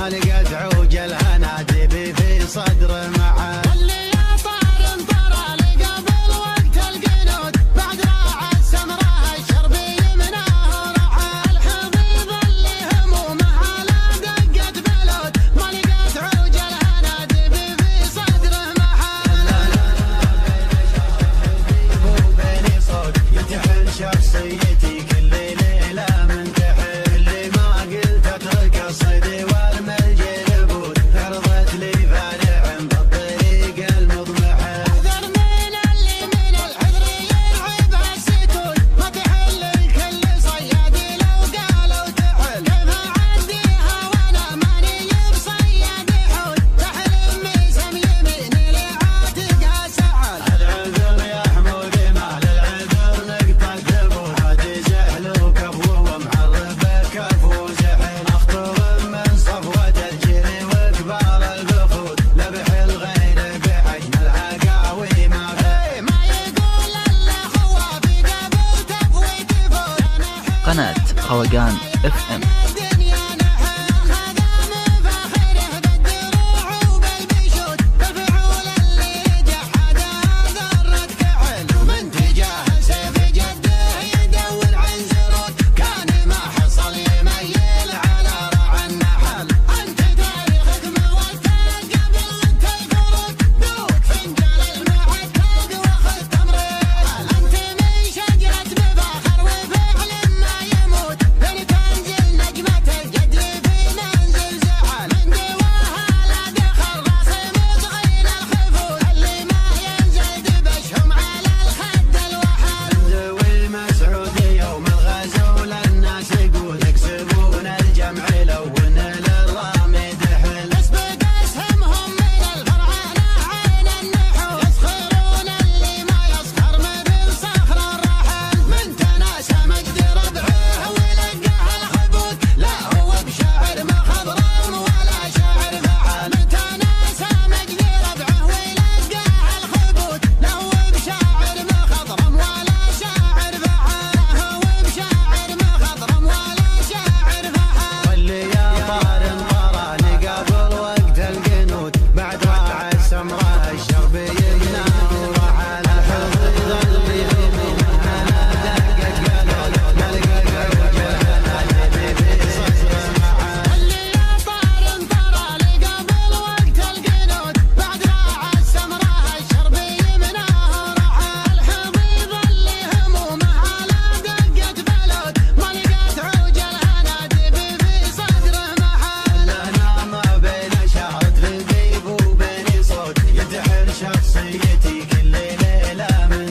ما لقيت عوجل هنا تبي في صدره معاد. اللي يا طار انطر لقبل وقت القنوت بعد راعى السمراء الشربي مناه رعى. الحبيب اللي همومه على دقة بلوت ما لقيت عوجل هنا تبي في صدره معاد. وبيني صوت يتحل شخصيتي كل ليلة من تحت. اللي ما قلت اترك الصيد وارمي الجلبوت عرضت لي فارع بالطريق المضمح. احذر من اللي من الحذر يلعب السكوت ما تحل الكل صيادي لو قالوا تحل. كيف اعديها وانا ماني بصياد حوت تحلم ميسم يميني لعاتقها سعد. العذر يا حمودي ما للعذر نقطة ثبوت عادي زحل وكفو ومعرفه كفو زحل. اخطر من صفوة الجري وكبار البخوت لبح الغير بحجم العقاوي ما فيه. ما يقول الا هو في قبل تفويت فوت. قناة روقان FM.